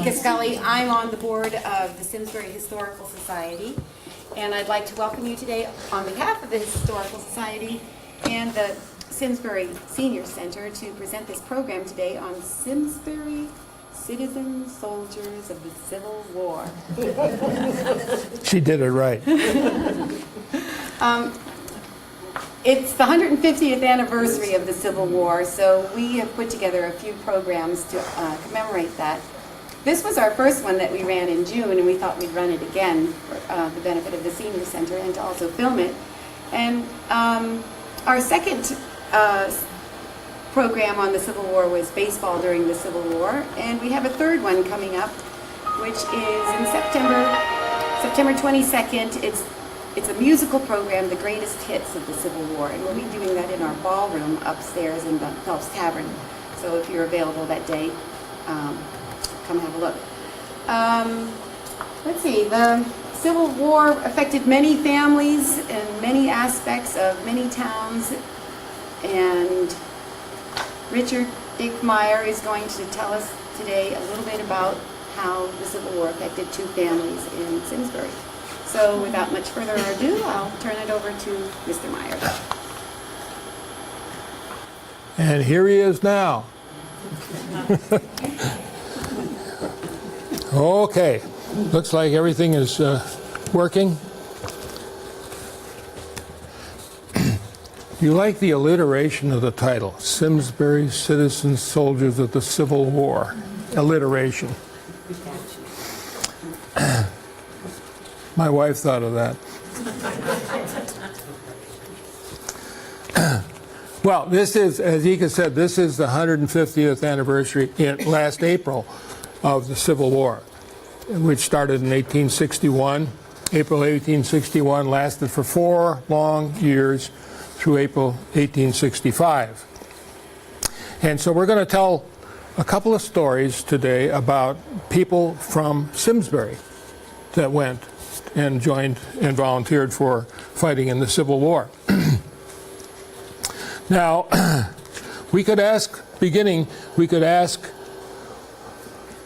Tika Scully. I'm on the board of the Simsbury Historical Society, and I'd like to welcome you today on behalf of the Historical Society and the Simsbury Senior Center to present this program today on Simsbury Citizen Soldiers of the Civil War. She did it right. It's the 150th anniversary of the Civil War, so we have put together a few programs to commemorate that. This was our first one that we ran in June, and we thought we'd run it again for the benefit of the Senior Center and to also film it. And our second program on the Civil War was baseball during the Civil War, and we have a third one coming up, which is in September 22nd. It's a musical program, The Greatest Hits of the Civil War, and we'll be doing that in our ballroom upstairs in the Phelps Tavern. So if you're available that day, come have a look. Let's see, the Civil War affected many families and many aspects of many towns, and Richard Dick Meyer is going to tell us today a little bit about how the Civil War affected two families in Simsbury. So without much further ado, I'll turn it over to Mr. Meyer. And here he is now. Okay, looks like everything is working. You like the alliteration of the title, Simsbury Citizen Soldiers of the Civil War. Alliteration. My wife thought of that. Well, this is, as Ika said, this is the 150th anniversary last April of the Civil War, which started in 1861. April 1861 lasted for 4 long years through April 1865. And so we're going to tell a couple of stories today about people from Simsbury that went and joined and volunteered for fighting in the Civil War. Now, we could ask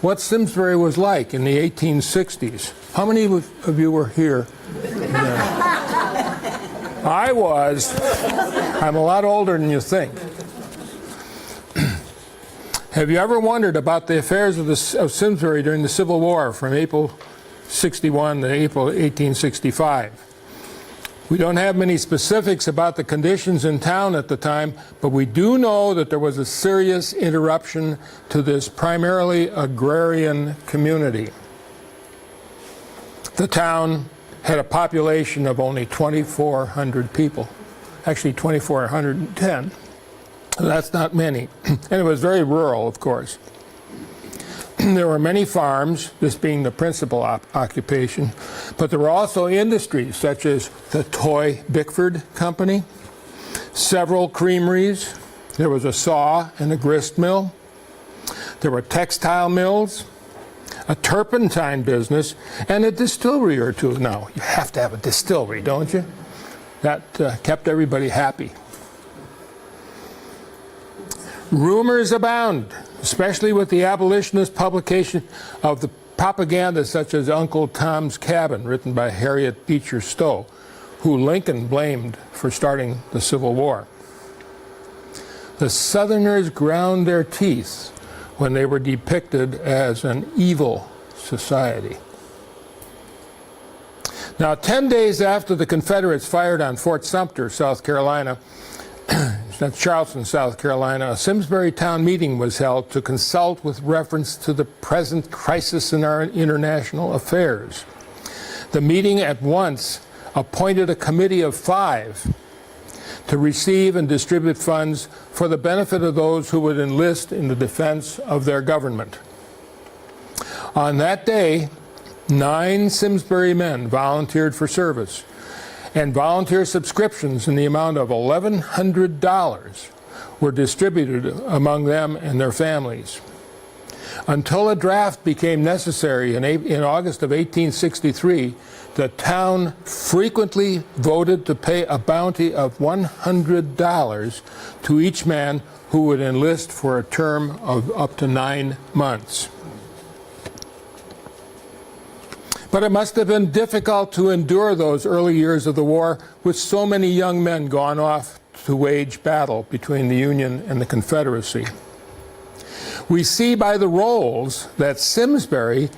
what Simsbury was like in the 1860s. How many of you were here? I was. I'm a lot older than you think. Have you ever wondered about the affairs of Simsbury during the Civil War from April 61 to April 1865. We don't have many specifics about the conditions in town at the time, but we do know that there was a serious interruption to this primarily agrarian community. The town had a population of only 2,400 people, actually 2,410. That's not many, and it was very rural, of course. There were many farms, this being the principal occupation, but there were also industries such as the Toy Bickford Company, several creameries, there was a saw and a grist mill, there were textile mills, a turpentine business, and a distillery or two. Now, you have to have a distillery, don't you? That kept everybody happy. Rumors abound, especially with the abolitionist publication of the propaganda such as Uncle Tom's Cabin, written by Harriet Beecher Stowe, who Lincoln blamed for starting the Civil War. The Southerners ground their teeth when they were depicted as an evil society. Now, 10 days after the Confederates fired on Fort Sumter, South Carolina, that's Charleston, South Carolina, a Simsbury town meeting was held to consult with reference to the present crisis in our international affairs. The meeting at once appointed a committee of 5 to receive and distribute funds for the benefit of those who would enlist in the defense of their government. On that day, 9 Simsbury men volunteered for service, and volunteer subscriptions in the amount of $1,100 were distributed among them and their families. Until a draft became necessary in August of 1863, the town frequently voted to pay a bounty of $100 to each man who would enlist for a term of up to 9 months. But it must have been difficult to endure those early years of the war with so many young men gone off to wage battle between the Union and the Confederacy. We see by the rolls that Simsbury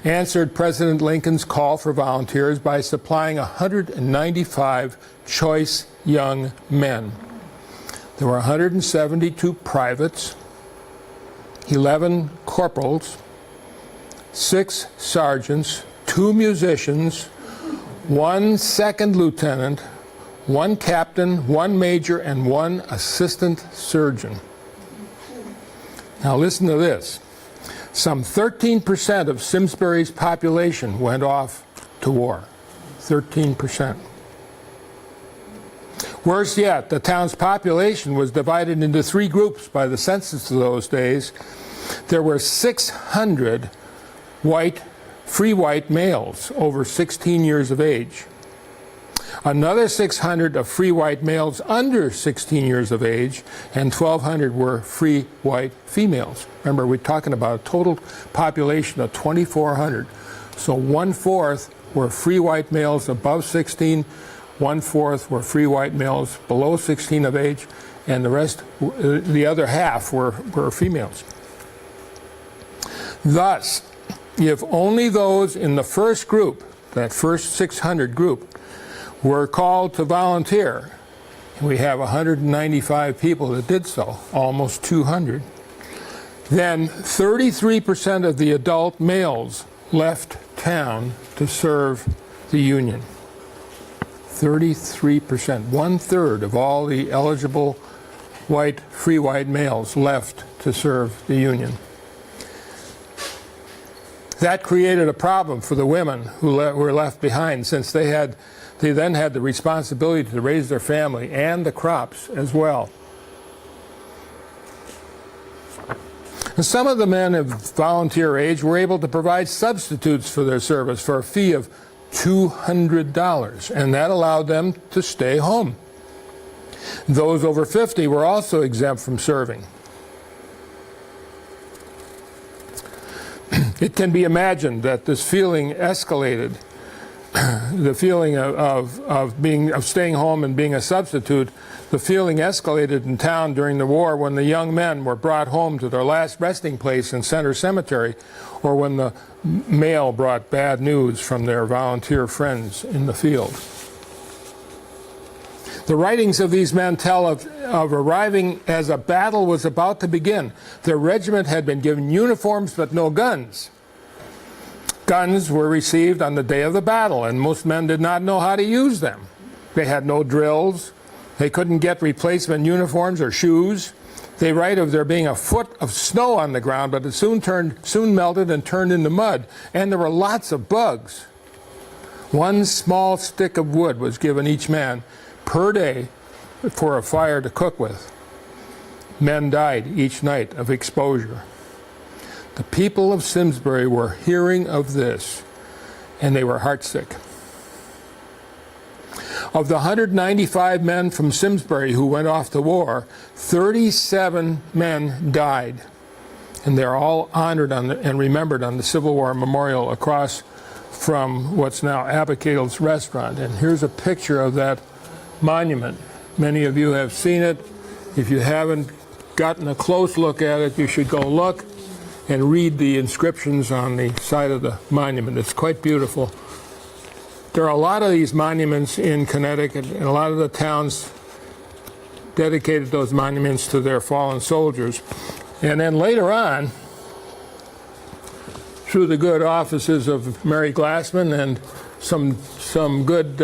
answered President Lincoln's call for volunteers by supplying 195 choice young men. There were 172 privates, 11 corporals, 6 sergeants, 2 musicians, 1 second lieutenant, 1 captain, 1 major, and 1 assistant surgeon. Now listen to this. Some 13% of Simsbury's population went off to war. 13%. Worse yet, the town's population was divided into 3 groups by the census of those days. There were 600 free white males over 16 years of age. Another 600 of free white males under 16 years of age, and 1,200 were free white females. Remember, we're talking about a total population of 2,400. So 1/4 were free white males above 16, 1/4 were free white males below 16 of age, and the rest, the other half, were females. Thus, if only those in the first group, that first 600 group, were called to volunteer, we have 195 people that did so, almost 200, then 33% of the adult males left town to serve the Union. 33%, 1/3 of all the eligible free white males left to serve the Union. That created a problem for the women who were left behind, since they then had the responsibility to raise their family and the crops as well. And some of the men of volunteer age were able to provide substitutes for their service for a fee of $200, and that allowed them to stay home. Those over 50 were also exempt from serving. It can be imagined that this feeling escalated. The feeling of staying home and being a substitute, the feeling escalated in town during the war when the young men were brought home to their last resting place in Center Cemetery, or when the mail brought bad news from their volunteer friends in the field. The writings of these men tell of arriving as a battle was about to begin. Their regiment had been given uniforms but no guns. Guns were received on the day of the battle, and most men did not know how to use them. They had no drills. They couldn't get replacement uniforms or shoes. They write of there being a foot of snow on the ground, but it soon melted and turned into mud, and there were lots of bugs. 1 small stick of wood was given each man per day for a fire to cook with. Men died each night of exposure. The people of Simsbury were hearing of this, and they were heartsick. Of the 195 men from Simsbury who went off to war, 37 men died, and they're all honored and remembered on the Civil War Memorial across from what's now Abigail's Restaurant. And here's a picture of that monument. Many of you have seen it. If you haven't gotten a close look at it, you should go look and read the inscriptions on the side of the monument. It's quite beautiful. There are a lot of these monuments in Connecticut, and a lot of the towns dedicated those monuments to their fallen soldiers. And then later on, through the good offices of Mary Glassman and some good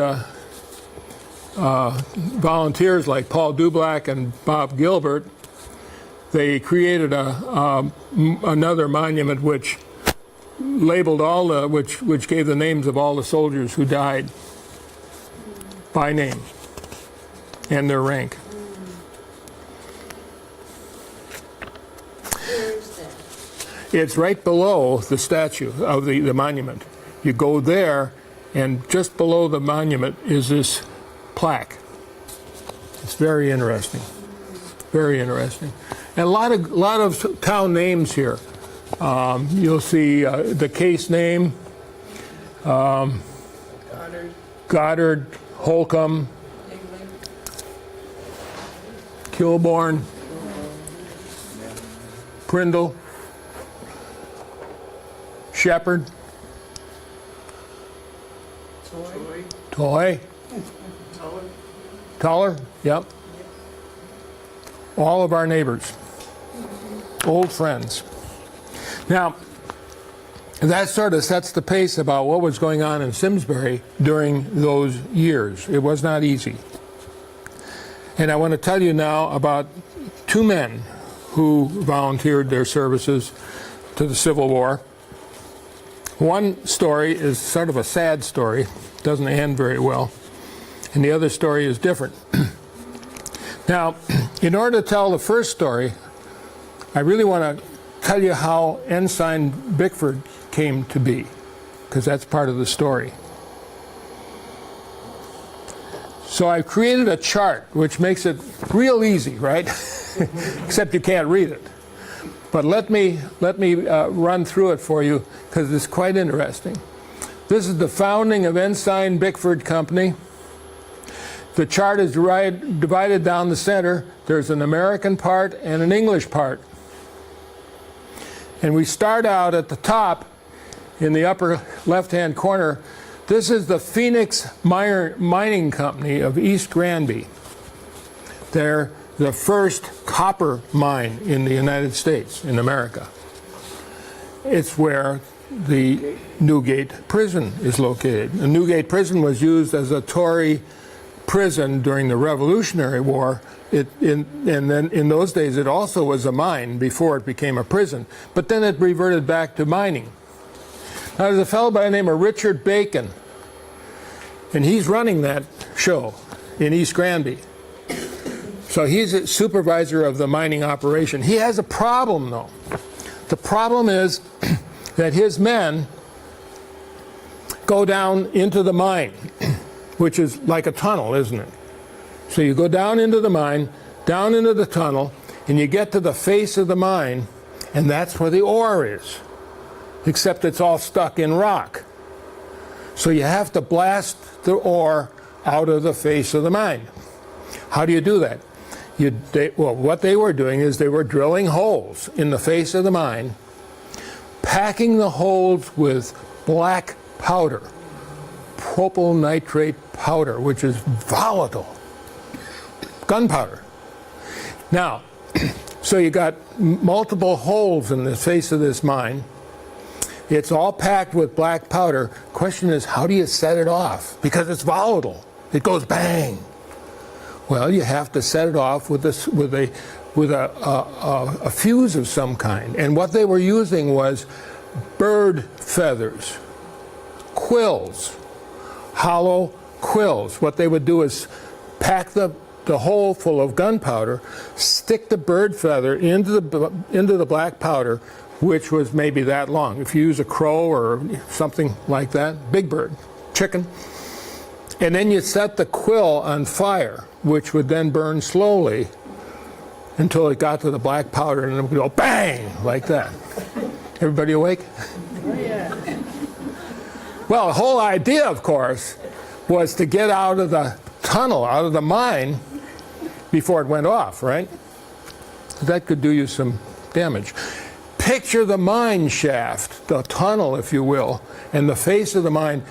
volunteers like Paul Dublack and Bob Gilbert, they created another monument which labeled all the, which gave the names of all the soldiers who died by name and their rank. It's right below the statue of the monument. You go there, and just below the monument is this plaque. It's very interesting. Very interesting. And a lot of town names here. You'll see the Case name, Goddard, Holcomb, Kilbourne, Prindle, Shepherd, Toy, Tuller, yep. All of our neighbors, old friends. Now, that sort of sets the pace about what was going on in Simsbury during those years. It was not easy. And I want to tell you now about two men who volunteered their services to the Civil War. One story is sort of a sad story, doesn't end very well, and the other story is different. Now, in order to tell the first story, I really want to tell you how Ensign Bickford came to be, because that's part of the story. So I've created a chart which makes it real easy, right? Except you can't read it. But let me run through it for you, because it's quite interesting. This is the founding of Ensign Bickford Company. The chart is divided down the center. There's an American part and an English part. And we start out at the top in the upper left-hand corner. This is the Phoenix Mining Company of East Granby. They're the first copper mine in the United States, in America. It's where the Newgate Prison is located. The Newgate Prison was used as a Tory prison during the Revolutionary War. And then in those days it also was a mine before it became a prison. But then it reverted back to mining. Now there's a fellow by the name of Richard Bacon, and he's running that show in East Granby. So he's a supervisor of the mining operation. He has a problem, though. The problem is that his men go down into the mine, which is like a tunnel, isn't it? So you go down into the mine, down into the tunnel, and you get to the face of the mine, and that's where the ore is, except it's all stuck in rock. So you have to blast the ore out of the face of the mine. How do you do that? What they were doing is they were drilling holes in the face of the mine, packing the holes with black powder, propyl nitrate powder, which is volatile, gunpowder. Now, so you got multiple holes in the face of this mine. It's all packed with black powder. Question is, how do you set it off? Because it's volatile. It goes bang. Well, you have to set it off with a fuse of some kind. And what they were using was bird feathers, quills, hollow quills. What they would do is pack the hole full of gunpowder, stick the bird feather into the black powder, which was maybe that long. If you use a crow or something like that, big bird, chicken, and then you set the quill on fire, which would then burn slowly until it got to the black powder, and it would go bang, like that. Everybody awake? Oh, yeah. Well, the whole idea, of course, was to get out of the tunnel, out of the mine, before it went off, right? That could do you some damage. Picture the mine shaft, the tunnel, if you will, and the face of the mine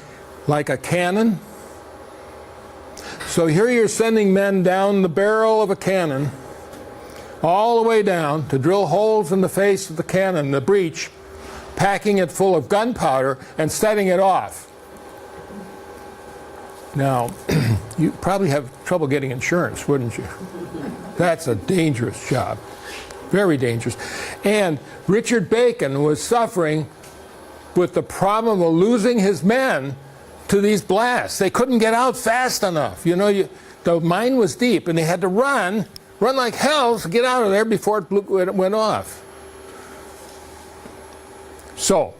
like a cannon. So here you're sending men down the barrel of a cannon, all the way down to drill holes in the face of the cannon, the breech, packing it full of gunpowder and setting it off. Now, you probably have trouble getting insurance, wouldn't you? That's a dangerous job. Very dangerous. And Richard Bacon was suffering with the problem of losing his men to these blasts. They couldn't get out fast enough. You know, the mine was deep, and they had to run like hell to get out of there before it went off. So,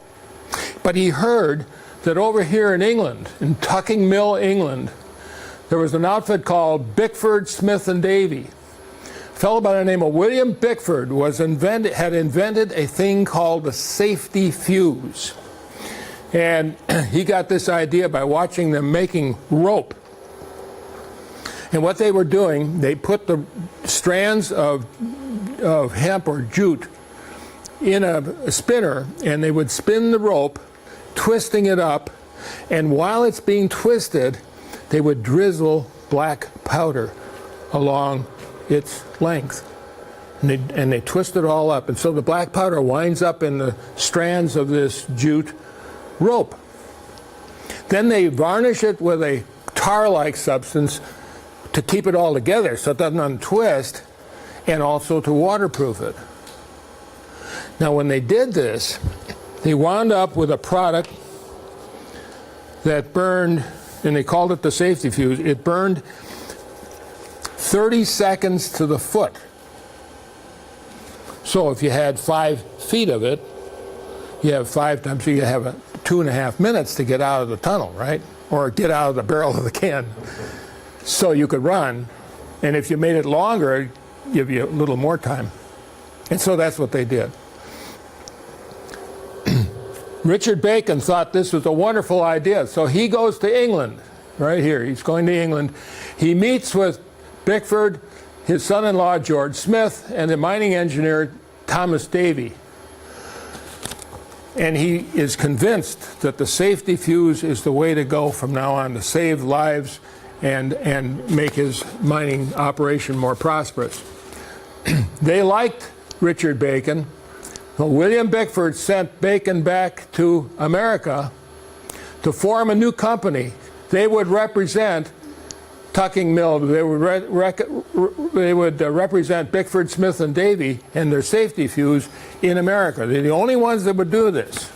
but he heard that over here in England, in Tucking Mill, England, there was an outfit called Bickford, Smith and Davy. A fellow by the name of William Bickford had invented a thing called the safety fuse. And he got this idea by watching them making rope. And what they were doing, they put the strands of hemp or jute in a spinner, and they would spin the rope, twisting it up, and while it's being twisted, they would drizzle black powder along its length. And they twist it all up. And so the black powder winds up in the strands of this jute rope. Then they varnish it with a tar-like substance to keep it all together so it doesn't untwist, and also to waterproof it. Now when they did this, they wound up with a product that burned, and they called it the safety fuse. It burned 30 seconds to the foot. So if you had 5 feet of it, you have 5 times, so you have 2.5 minutes to get out of the tunnel, right? Or get out of the barrel of the can. So you could run, and if you made it longer, it'd give you a little more time. And so that's what they did. Richard Bacon thought this was a wonderful idea, so he goes to England, right here. He's going to England. He meets with Bickford, his son-in-law George Smith, and the mining engineer Thomas Davy. And he is convinced that the safety fuse is the way to go from now on to save lives and make his mining operation more prosperous. They liked Richard Bacon. Well, William Bickford sent Bacon back to America to form a new company. They would represent Tucking Mill. They would represent Bickford, Smith, and Davy and their safety fuse in America. They're the only ones that would do this.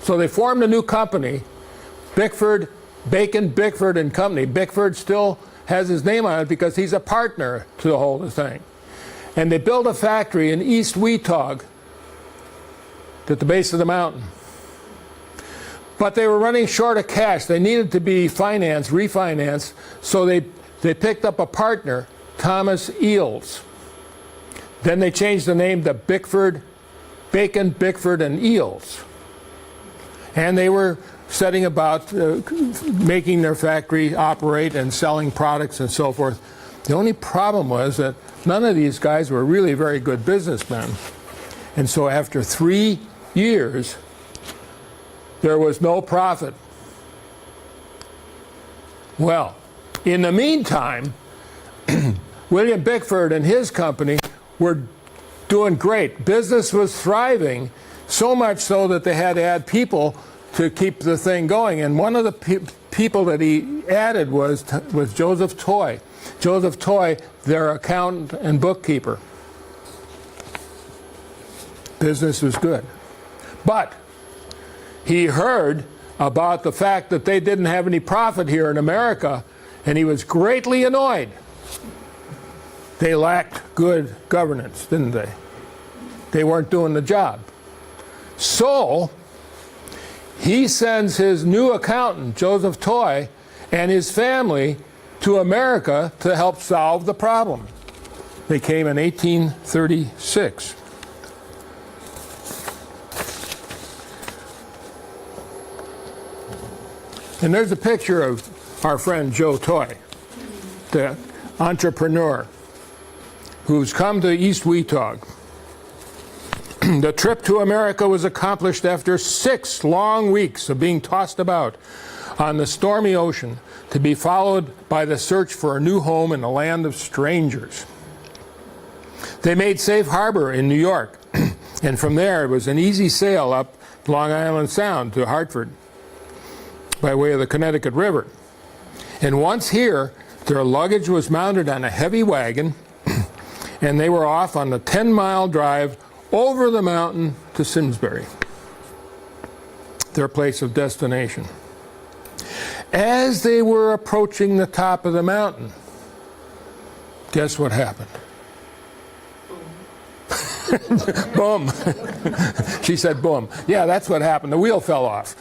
So they formed a new company, Bickford, Bacon, Bickford and Company. Bickford still has his name on it because he's a partner to the whole thing. And they built a factory in East Weetog at the base of the mountain. But they were running short of cash. They needed to be refinanced, so they picked up a partner, Thomas Eales. Then they changed the name to Bacon, Bickford, and Eales. And they were setting about making their factory operate and selling products and so forth. The only problem was that none of these guys were really very good businessmen. And so after 3 years, there was no profit. Well, in the meantime, William Bickford and his company were doing great. Business was thriving, so much so that they had to add people to keep the thing going. And one of the people that he added was Joseph Toy. Joseph Toy, their accountant and bookkeeper. Business was good. But he heard about the fact that they didn't have any profit here in America, and he was greatly annoyed. They lacked good governance, didn't they? They weren't doing the job. So he sends his new accountant, Joseph Toy, and his family to America to help solve the problem. They came in 1836. And there's a picture of our friend Joe Toy, the entrepreneur who's come to East Weetog. The trip to America was accomplished after 6 long weeks of being tossed about on the stormy ocean, to be followed by the search for a new home in a land of strangers. They made safe harbor in New York, and from there it was an easy sail up Long Island Sound to Hartford by way of the Connecticut River. And once here, their luggage was mounted on a heavy wagon, and they were off on the 10-mile drive over the mountain to Simsbury, their place of destination. As they were approaching the top of the mountain, guess what happened? Boom. She said boom. Yeah, that's what happened. The wheel fell off.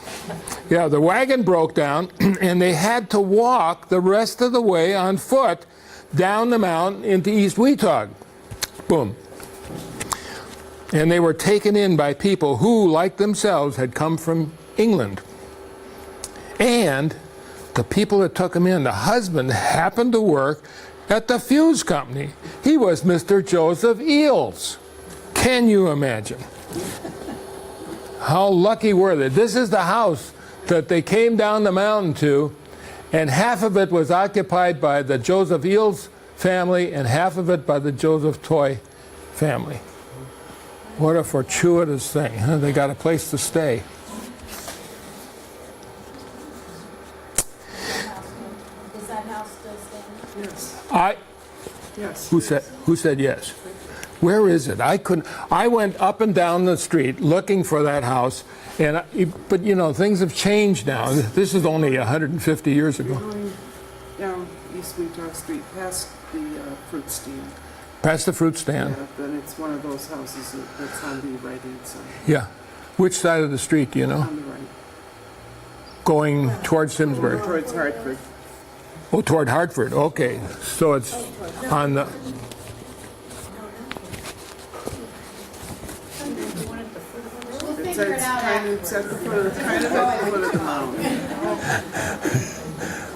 Yeah, the wagon broke down, and they had to walk the rest of the way on foot down the mountain into East Weetog. Boom. And they were taken in by people who, like themselves, had come from England. And the people that took him in, the husband happened to work at the fuse company. He was Mr. Joseph Eels. Can you imagine? How lucky were they? This is the house that they came down the mountain to, and half of it was occupied by the Joseph Eels family and half of it by the Joseph Toy family. What a fortuitous thing, huh? They got a place to stay. Is that house still standing? Yes. Yes. Who said yes? Where is it? I went up and down the street looking for that house, but you know, things have changed now. This is only 150 years ago. Going down East Wheatar Street past the fruit stand. Past the fruit stand. Yeah, then it's one of those houses that's on the right-hand side. Yeah. Which side of the street do you know? On the right. Going towards Simsbury. Towards Hartford. Oh, toward Hartford. Okay. So it's on the... We'll It's figure it out after. it's at the foot of, kind of at the foot of the mountain.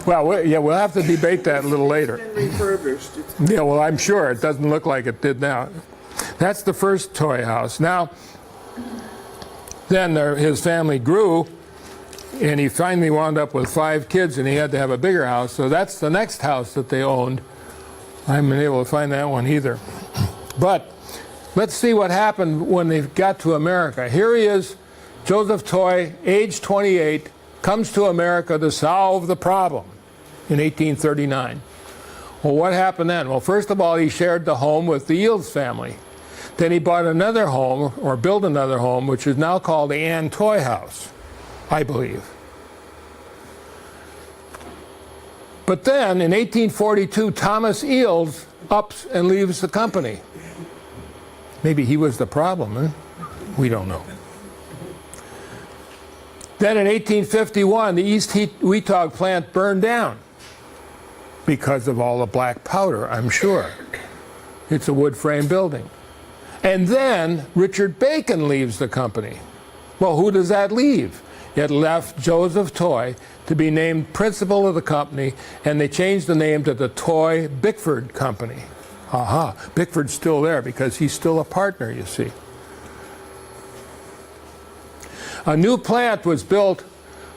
Well, yeah, we'll have to debate that a little later. It's been refurbished. It's Yeah, well, I'm sure. It doesn't look like it did now. That's the first toy house. Now, then his family grew, and he finally wound up with 5 kids, and he had to have a bigger house. So that's the next house that they owned. I haven't been able to find that one either. But let's see what happened when they got to America. Here he is, Joseph Toy, age 28, comes to America to solve the problem in 1839. Well, what happened then? Well, first of all, he shared the home with the Eels family. Then he bought another home, or built another home, which is now called the Ann Toy House, I believe. But then, in 1842, Thomas Eels ups and leaves the company. Maybe he was the problem, huh? We don't know. Then in 1851, the East Weetog plant burned down because of all the black powder, I'm sure. It's a wood frame building. And then Richard Bacon leaves the company. Well, who does that leave? It left Joseph Toy to be named principal of the company, and they changed the name to the Toy Bickford Company. Aha, Bickford's still there because he's still a partner, you see. A new plant was built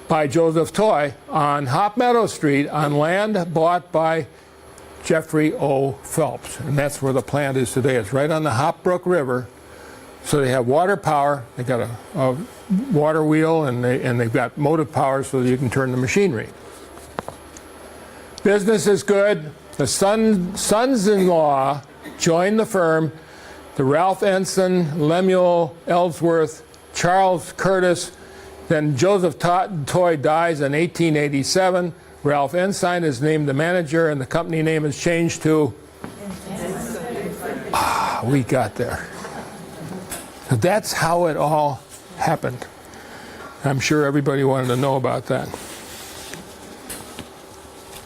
by Joseph Toy on Hop Meadow Street on land bought by Jeffrey O. Phelps. And that's where the plant is today. It's right on the Hop Brook River. So they have water power. They got a water wheel, and they've got motive power so that you can turn the machinery. Business is good. The sons-in-law joined the firm. The Ralph Ensign, Lemuel Ellsworth, Charles Curtis. Then Joseph Toy dies in 1887. Ralph Ensign is named the manager, and the company name is changed to... we got there. So that's how it all happened. I'm sure everybody wanted to know about that.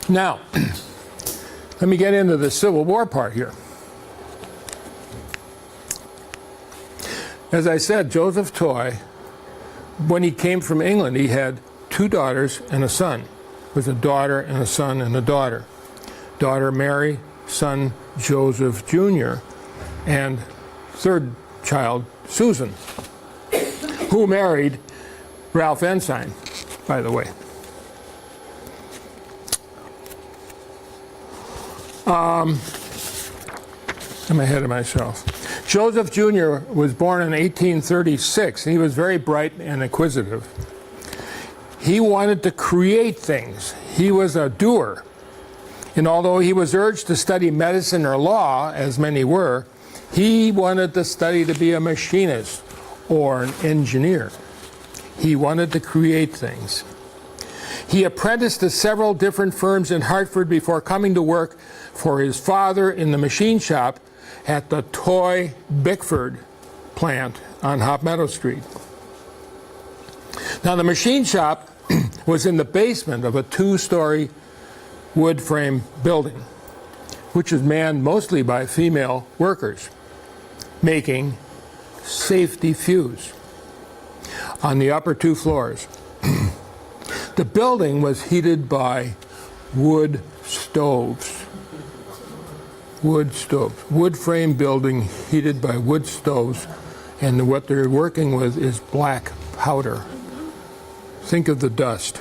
Now, let me get into the Civil War part here. As I said, Joseph Toy, when he came from England, he had 2 daughters and a son. It was a daughter and a son and a daughter. Daughter Mary, son Joseph Jr., and third child Susan, who married Ralph Ensign, by the way. I'm ahead of myself. Joseph Jr. was born in 1836. He was very bright and inquisitive. He wanted to create things. He was a doer. And although he was urged to study medicine or law, as many were, he wanted to study to be a machinist or an engineer. He wanted to create things. He apprenticed to several different firms in Hartford before coming to work for his father in the machine shop at the Toy Bickford plant on Hop Meadow Street. Now, the machine shop was in the basement of a 2-story wood frame building, which is manned mostly by female workers, making safety fuse on the upper 2 floors. The building was heated by wood stoves. Wood stoves. Wood frame building heated by wood stoves, and what they're working with is black powder. Think of the dust.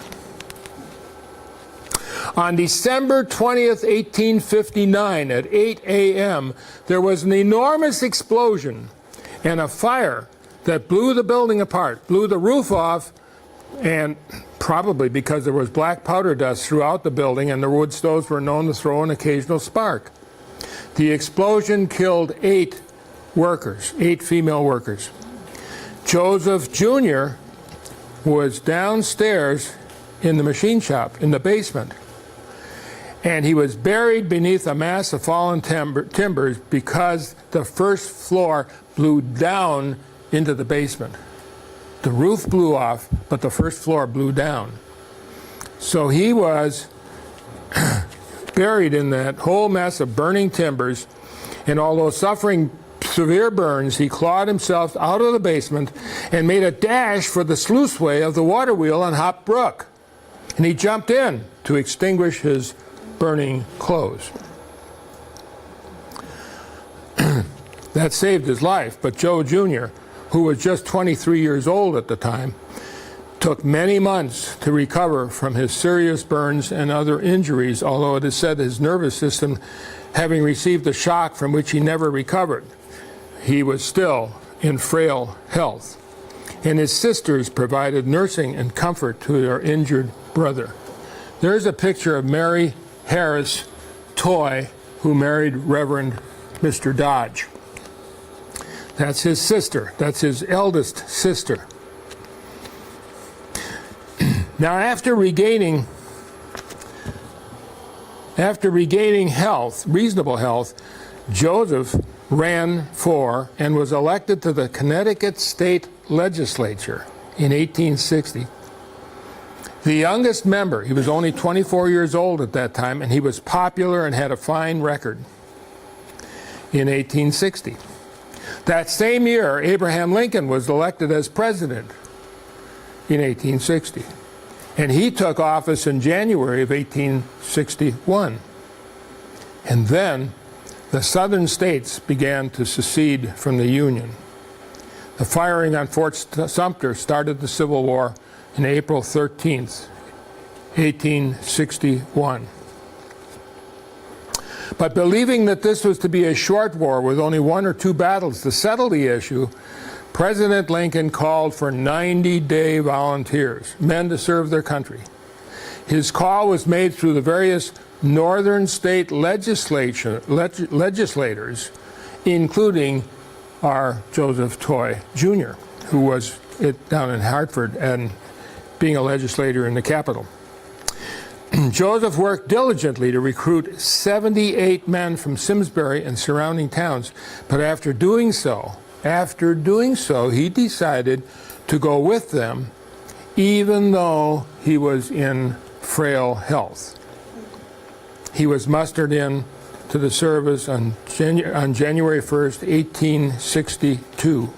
On December 20th, 1859, at 8 a.m., there was an enormous explosion and a fire that blew the building apart, blew the roof off, and probably because there was black powder dust throughout the building and the wood stoves were known to throw an occasional spark. The explosion killed 8 workers, 8 female workers. Joseph Jr. was downstairs in the machine shop, in the basement, and he was buried beneath a mass of fallen timbers because the first floor blew down into the basement. The roof blew off, but the first floor blew down. So he was buried in that whole mess of burning timbers, and although suffering severe burns, he clawed himself out of the basement and made a dash for the sluiceway of the water wheel on Hop Brook. And he jumped in to extinguish his burning clothes. That saved his life, but Joe Jr., who was just 23 years old at the time, took many months to recover from his serious burns and other injuries, although it is said his nervous system, having received a shock from which he never recovered, he was still in frail health. And his sisters provided nursing and comfort to their injured brother. There's a picture of Mary Harris Toy, who married Reverend Mr. Dodge. That's his sister. That's his eldest sister. Now, after regaining health, reasonable health, Joseph ran for and was elected to the Connecticut State Legislature in 1860. The youngest member, he was only 24 years old at that time, and he was popular and had a fine record in 1860. That same year, Abraham Lincoln was elected as president in 1860. And he took office in January of 1861. And then the southern states began to secede from the Union. The firing on Fort Sumter started the Civil War on April 13th, 1861. But believing that this was to be a short war with only 1 or 2 battles to settle the issue, President Lincoln called for 90-day volunteers, men to serve their country. His call was made through the various northern state legislators, including our Joseph Toy Jr., who was down in Hartford and being a legislator in the Capitol. Joseph worked diligently to recruit 78 men from Simsbury and surrounding towns, but after doing so, he decided to go with them, even though he was in frail health. He was mustered in to the service on January 1st, 1862.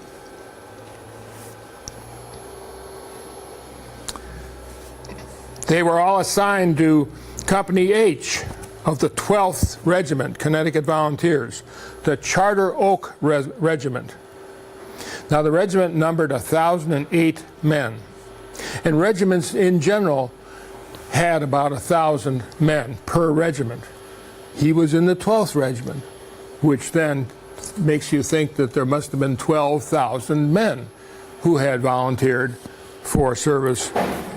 They were all assigned to Company H of the 12th Regiment, Connecticut Volunteers, the Charter Oak Regiment. Now, the regiment numbered 1,008 men, and regiments in general had about 1,000 men per regiment. He was in the 12th Regiment, which then makes you think that there must have been 12,000 men who had volunteered for service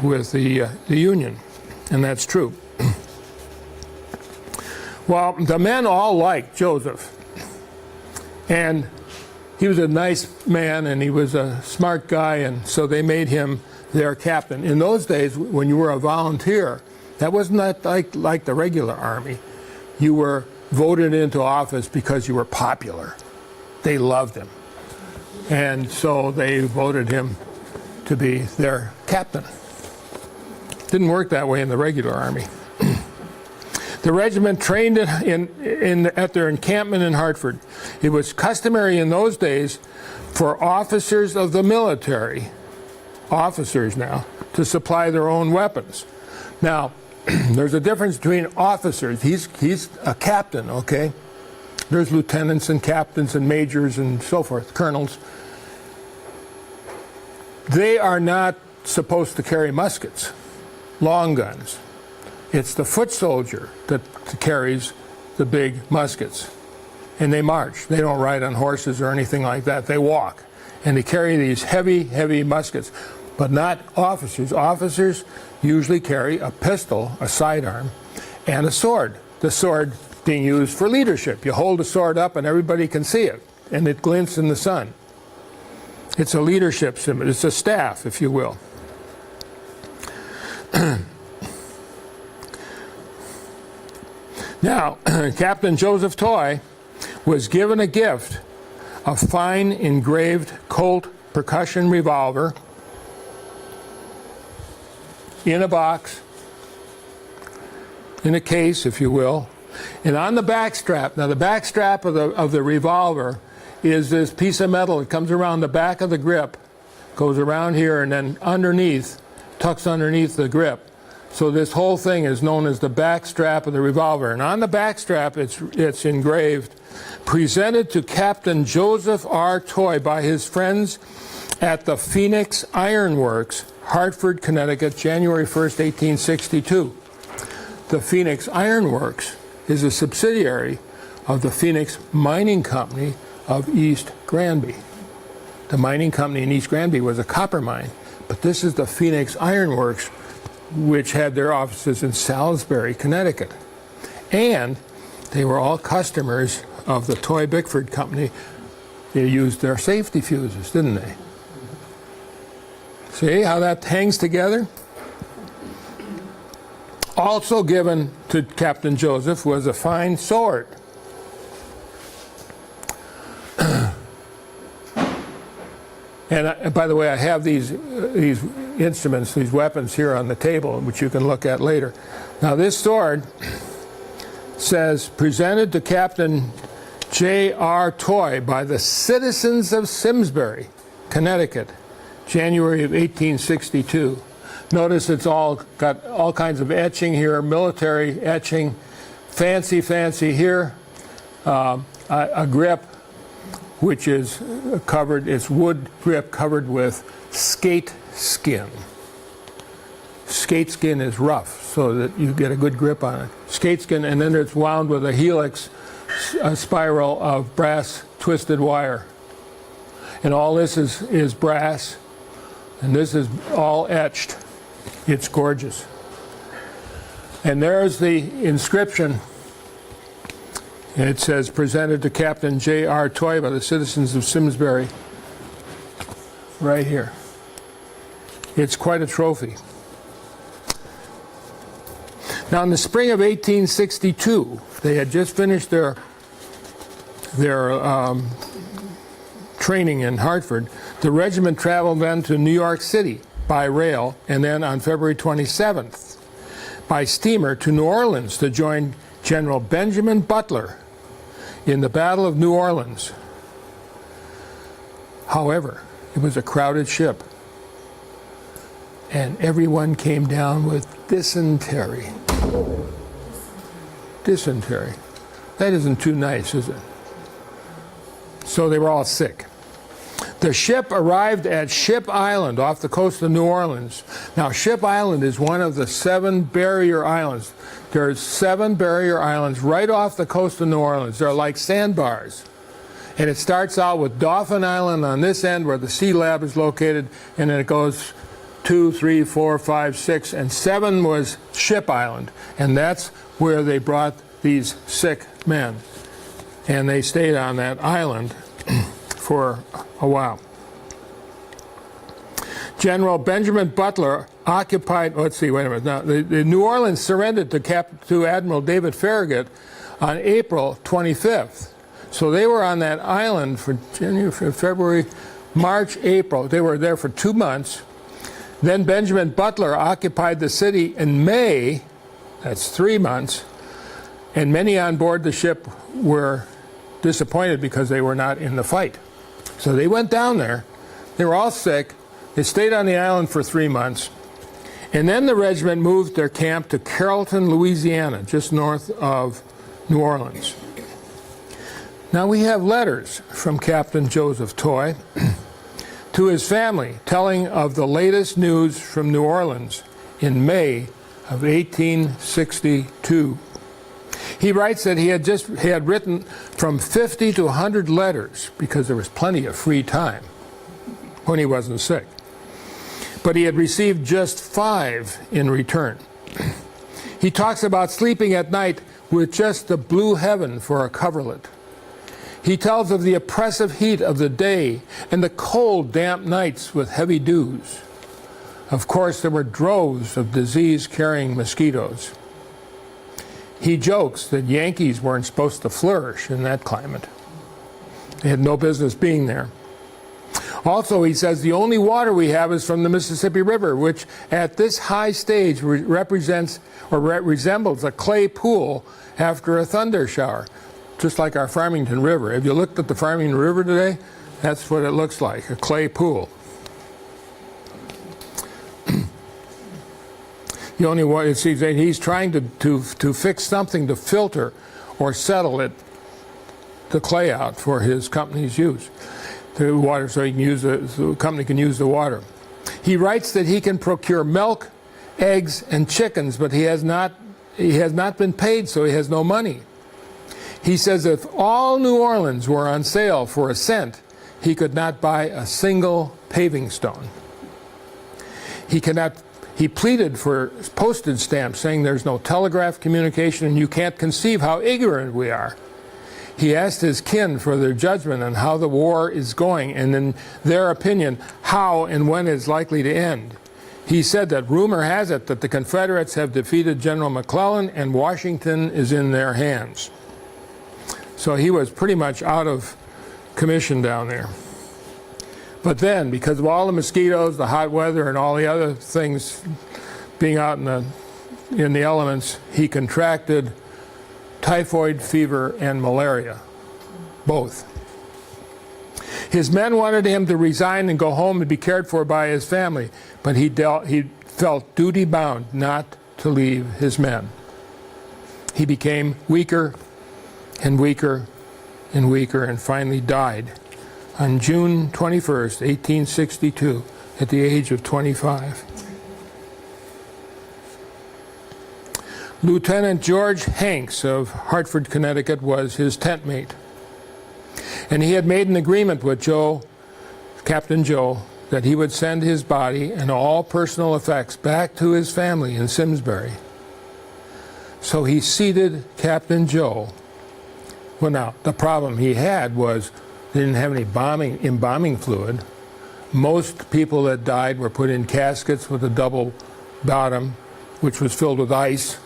with the Union, and that's true. Well, the men all liked Joseph, and he was a nice man, and he was a smart guy, and so they made him their captain. In those days, when you were a volunteer, that wasn't like the regular army. You were voted into office because you were popular. They loved him, and so they voted him to be their captain. Didn't work that way in the regular army. The regiment trained at their encampment in Hartford. It was customary in those days for officers of the military, officers now, to supply their own weapons. Now, there's a difference between officers. He's a captain, okay? There's lieutenants and captains and majors and so forth, colonels. They are not supposed to carry muskets, long guns. It's the foot soldier that carries the big muskets. And they march. They don't ride on horses or anything like that. They walk. And they carry these heavy, heavy muskets. But not officers. Officers usually carry a pistol, a sidearm, and a sword. The sword being used for leadership. You hold the sword up and everybody can see it. And it glints in the sun. It's a leadership symbol. It's a staff, if you will. Now, Captain Joseph Toy was given a gift, a fine engraved Colt percussion revolver in a box, in a case, if you will, and on the back strap. Now, the back strap of the revolver is this piece of metal that comes around the back of the grip, goes around here, and then underneath, tucks underneath the grip. So this whole thing is known as the back strap of the revolver. And on the back strap, it's engraved, presented to Captain Joseph R. Toy by his friends at the Phoenix Iron Works, Hartford, Connecticut, January 1st, 1862. The Phoenix Iron Works is a subsidiary of the Phoenix Mining Company of East Granby. The mining company in East Granby was a copper mine, but this is the Phoenix Iron Works, which had their offices in Salisbury, Connecticut. And they were all customers of the Toy Bickford Company. They used their safety fuses, didn't they? See how that hangs together? Also given to Captain Joseph was a fine sword. And by the way, I have these instruments, these weapons here on the table, which you can look at later. Now, this sword says, presented to Captain J.R. Toy by the citizens of Simsbury, Connecticut, January of 1862. Notice it's all got all kinds of etching here, military etching, fancy here, a grip which is covered, it's wood grip covered with skate skin. Skate skin is rough so that you get a good grip on it. Skate skin, and then it's wound with a helix, a spiral of brass twisted wire. And all this is brass, and this is all etched. It's gorgeous. And there's the inscription. It says, presented to Captain J.R. Toy by the citizens of Simsbury, right here. It's quite a trophy. Now, in the spring of 1862, they had just finished their training in Hartford. The regiment traveled then to New York City by rail, and then on February 27th, by steamer to New Orleans to join General Benjamin Butler in the Battle of New Orleans. However, it was a crowded ship, and everyone came down with dysentery. Dysentery. That isn't too nice, is it? So they were all sick. The ship arrived at Ship Island off the coast of New Orleans. Now, Ship Island is one of the 7 barrier islands. There's 7 barrier islands right off the coast of New Orleans. They're like sandbars. And it starts out with Dauphin Island on this end where the Sea Lab is located, and then it goes 2, 3, 4, 5, 6, and 7 was Ship Island. And that's where they brought these sick men. And they stayed on that island for a while. General Benjamin Butler occupied, let's see, wait a minute. Now, the New Orleans surrendered to Admiral David Farragut on April 25th. So they were on that island for January, February, March, April. They were there for 2 months. Then Benjamin Butler occupied the city in May, that's 3 months, and many on board the ship were disappointed because they were not in the fight. So they went down there. They were all sick. They stayed on the island for 3 months. And then the regiment moved their camp to Carrollton, Louisiana, just north of New Orleans. Now we have letters from Captain Joseph Toy to his family telling of the latest news from New Orleans in May of 1862. He writes that he had written from 50 to 100 letters because there was plenty of free time when he wasn't sick. But he had received just 5 in return. He talks about sleeping at night with just the blue heaven for a coverlet. He tells of the oppressive heat of the day and the cold, damp nights with heavy dews. Of course, there were droves of disease-carrying mosquitoes. He jokes that Yankees weren't supposed to flourish in that climate. They had no business being there. Also, he says the only water we have is from the Mississippi River, which at this high stage represents or resembles a clay pool after a thunder shower, just like our Farmington River. If you looked at the Farmington River today, that's what it looks like, a clay pool. The only way, it seems that he's trying to fix something to filter or settle it, the clay out for his company's use. The water, so he can use the company can use the water. He writes that he can procure milk, eggs, and chickens, but he has not been paid, so he has no money. He says if all New Orleans were on sale for a cent, he could not buy a single paving stone. He pleaded for postage stamps, saying there's no telegraph communication and you can't conceive how ignorant we are. He asked his kin for their judgment on how the war is going and, in their opinion, how and when it's likely to end. He said that rumor has it that the Confederates have defeated General McClellan and Washington is in their hands. So he was pretty much out of commission down there. But then, because of all the mosquitoes, the hot weather, and all the other things being out in the elements, he contracted typhoid fever and malaria, both. His men wanted him to resign and go home and be cared for by his family, but he felt duty-bound not to leave his men. He became weaker and weaker and weaker and finally died on June 21st, 1862, at the age of 25. Lieutenant George Hanks of Hartford, Connecticut, was his tent mate. And he had made an agreement with Captain Joe, that he would send his body and all personal effects back to his family in Simsbury. So he seated Captain Joe. Well, now, the problem he had was they didn't have any embalming fluid. Most people that died were put in caskets with a double bottom, which was filled with ice,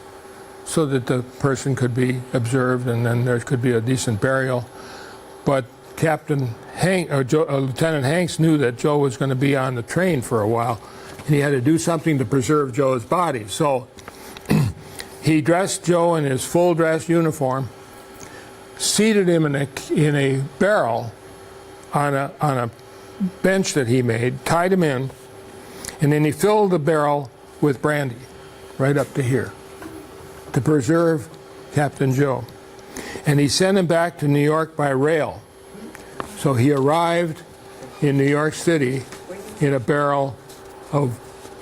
so that the person could be observed and then there could be a decent burial. But Lieutenant Hanks knew that Joe was going to be on the train for a while, and he had to do something to preserve Joe's body. So he dressed Joe in his full dress uniform, seated him in a barrel on a bench that he made, tied him in, and then he filled the barrel with brandy right up to here to preserve Captain Joe. And he sent him back to New York by rail. So he arrived in New York City in a barrel of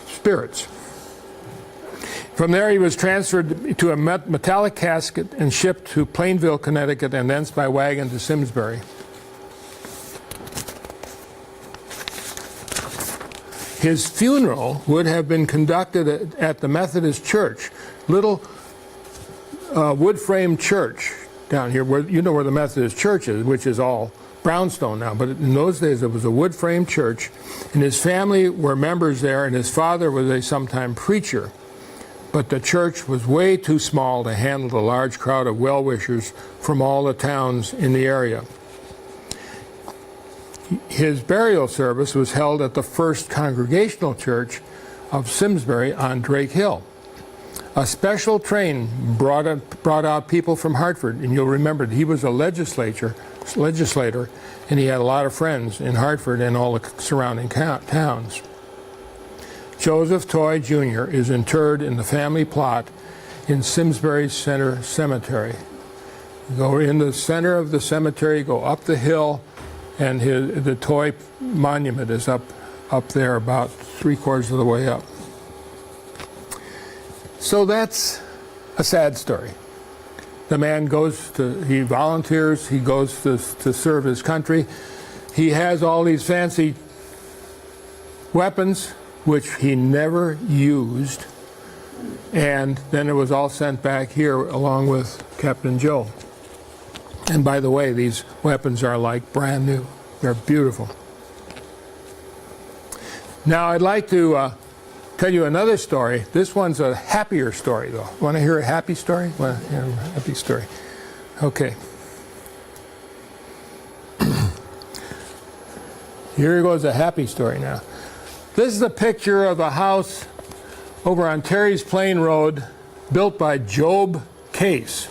spirits. From there, he was transferred to a metallic casket and shipped to Plainville, Connecticut, and thence by wagon to Simsbury. His funeral would have been conducted at the Methodist Church, little wood-frame church down here, where you know where the Methodist Church is, which is all brownstone now. But in those days, it was a wood-frame church, and his family were members there, and his father was a sometime preacher. But the church was way too small to handle the large crowd of well-wishers from all the towns in the area. His burial service was held at the First Congregational Church of Simsbury on Drake Hill. A special train brought out people from Hartford, and you'll remember he was a legislator, and he had a lot of friends in Hartford and all the surrounding towns. Joseph Toy Jr. is interred in the family plot in Simsbury Center Cemetery. You go in the center of the cemetery, go up the hill, and the Toy monument is up there about 3/4 of the way up. So that's a sad story. The man he volunteers, he goes to serve his country. He has all these fancy weapons, which he never used, and then it was all sent back here along with Captain Joe. And by the way, these weapons are like brand new. They're beautiful. Now I'd like to tell you another story. This one's a happier story, though. Want to hear a happy story? Want to hear a happy story? Okay. Here goes a happy story now. This is a picture of a house over on Terry's Plain Road built by Job Case.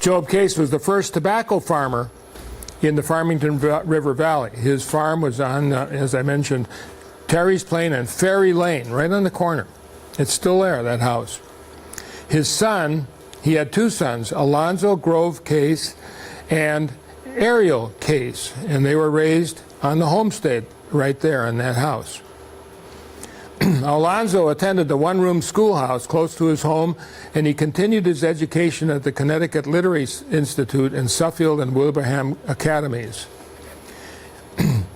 Job Case was the first tobacco farmer in the Farmington River Valley. His farm was on, as I mentioned, Terry's Plain and Ferry Lane, right on the corner. It's still there, that house. His son, he had two sons, Alonzo Grove Case and Ariel Case, and they were raised on the homestead right there in that house. Alonzo attended the one-room schoolhouse close to his home, and he continued his education at the Connecticut Literary Institute and Suffield and Wilbraham Academies.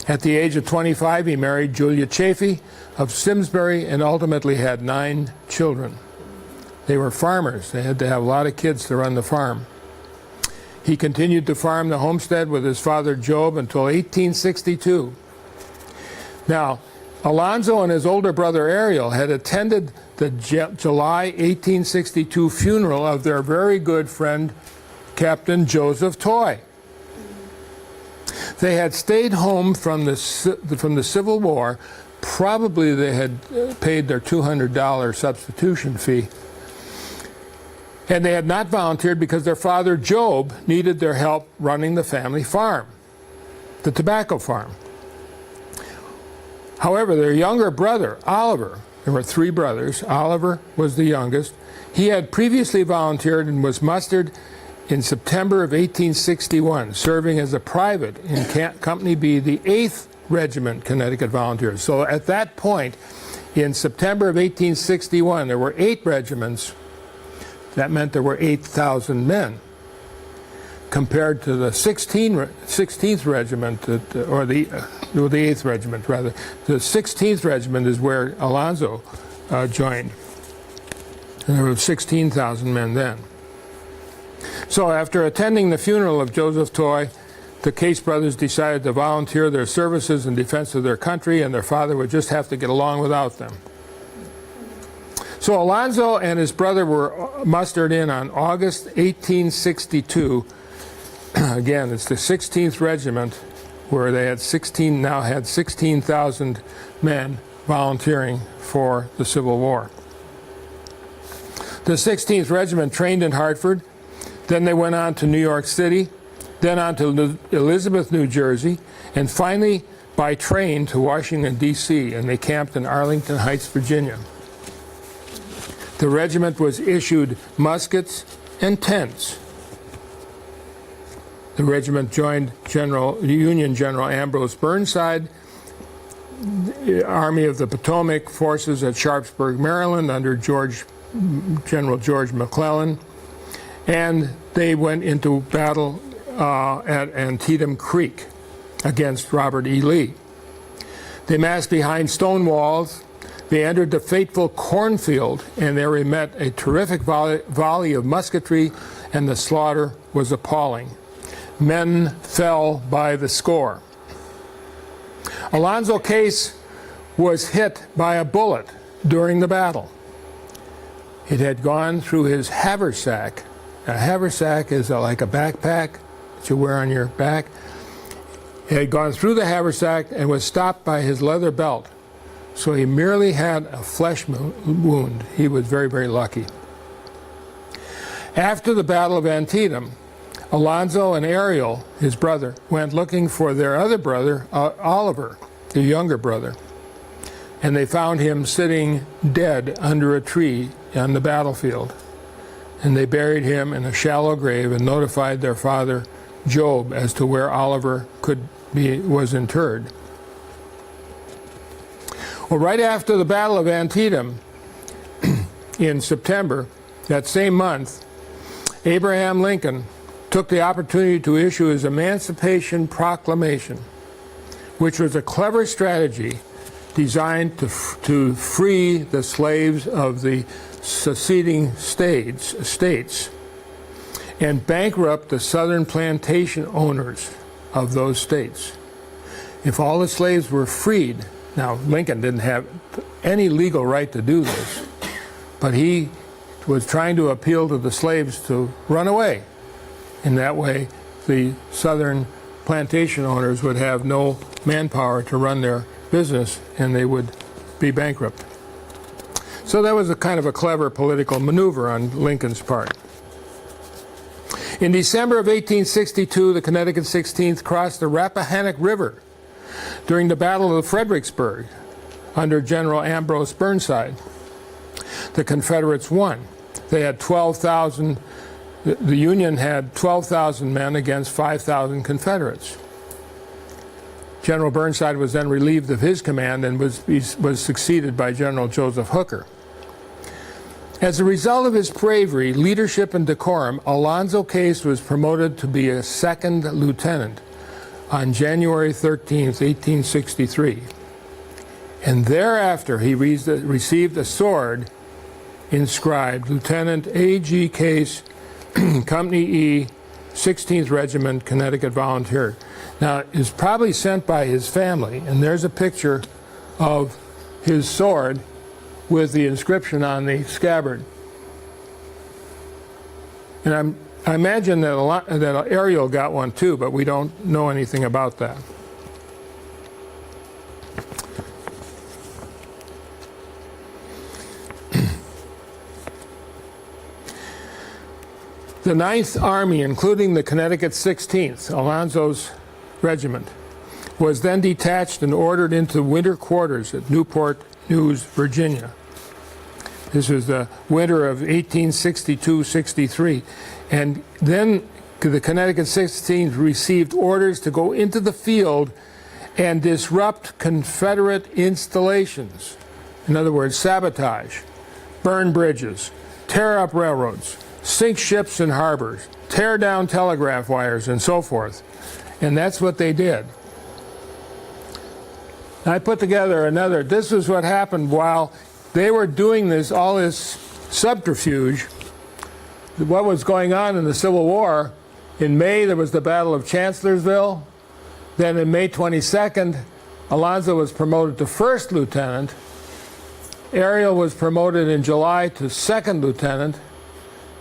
At the age of 25, he married Julia Chafee of Simsbury and ultimately had 9 children. They were farmers. They had to have a lot of kids to run the farm. He continued to farm the homestead with his father Job until 1862. Now, Alonzo and his older brother Ariel had attended the July 1862 funeral of their very good friend, Captain Joseph Toy. They had stayed home from the Civil War. Probably they had paid their $200 substitution fee. And they had not volunteered because their father, Job, needed their help running the family farm, the tobacco farm. However, their younger brother, Oliver, there were 3 brothers, Oliver was the youngest, he had previously volunteered and was mustered in September of 1861, serving as a private in Company B, the 8th Regiment Connecticut Volunteers. So at that point, in September of 1861, there were 8 regiments. That meant there were 8,000 men, compared to the 16th Regiment, or the 8th Regiment, rather. The 16th Regiment is where Alonzo joined. And there were 16,000 men then. So after attending the funeral of Joseph Toy, the Case brothers decided to volunteer their services in defense of their country, and their father would just have to get along without them. So Alonzo and his brother were mustered in on August 1862. Again, it's the 16th Regiment, where they had now had 16,000 men volunteering for the Civil War. The 16th Regiment trained in Hartford. Then they went on to New York City, then on to Elizabeth, New Jersey, and finally by train to Washington, D.C., and they camped in Arlington Heights, Virginia. The regiment was issued muskets and tents. The regiment joined Union General Ambrose Burnside, the Army of the Potomac forces at Sharpsburg, Maryland, under General George McClellan, and they went into battle at Antietam Creek against Robert E. Lee. They massed behind stone walls. They entered the fateful cornfield, and there we met a terrific volley of musketry, and the slaughter was appalling. Men fell by the score. Alonzo Case was hit by a bullet during the battle. It had gone through his haversack. A haversack is like a backpack that you wear on your back. It had gone through the haversack and was stopped by his leather belt. so he merely had a flesh wound. He was very, very lucky. After the Battle of Antietam, Alonzo and Ariel, his brother, went looking for their other brother, Oliver, the younger brother, and they found him sitting dead under a tree on the battlefield. And they buried him in a shallow grave and notified their father, Job, as to where Oliver was interred. Well, right after the Battle of Antietam, in September, that same month, Abraham Lincoln took the opportunity to issue his Emancipation Proclamation, which was a clever strategy designed to free the slaves of the seceding states and bankrupt the southern plantation owners of those states. If all the slaves were freed, now Lincoln didn't have any legal right to do this, but he was trying to appeal to the slaves to run away. In that way, the southern plantation owners would have no manpower to run their business, and they would be bankrupt. So that was a kind of a clever political maneuver on Lincoln's part. In December of 1862, the Connecticut 16th crossed the Rappahannock River during the Battle of Fredericksburg under General Ambrose Burnside. The Confederates won. They had 12,000. The Union had 12,000 men against 5,000 Confederates. General Burnside was then relieved of his command and was succeeded by General Joseph Hooker. As a result of his bravery, leadership, and decorum, Alonzo Case was promoted to be a second lieutenant on January 13, 1863. And thereafter, he received a sword inscribed Lieutenant A.G. Case, Company E, 16th Regiment, Connecticut Volunteer. Now, it was probably sent by his family, and there's a picture of his sword with the inscription on the scabbard. And I imagine that Ariel got one too, but we don't know anything about that. The 9th Army, including the Connecticut 16th, Alonzo's regiment, was then detached and ordered into winter quarters at Newport News, Virginia. This was the winter of 1862-63. And then the Connecticut 16th received orders to go into the field and disrupt Confederate installations. In other words, sabotage, burn bridges, tear up railroads, sink ships in harbors, tear down telegraph wires, and so forth. And that's what they did. I put together this is what happened while they were doing all this subterfuge. What was going on in the Civil War, in May there was the Battle of Chancellorsville. Then in May 22nd, Alonzo was promoted to first lieutenant. Ariel was promoted in July to second lieutenant.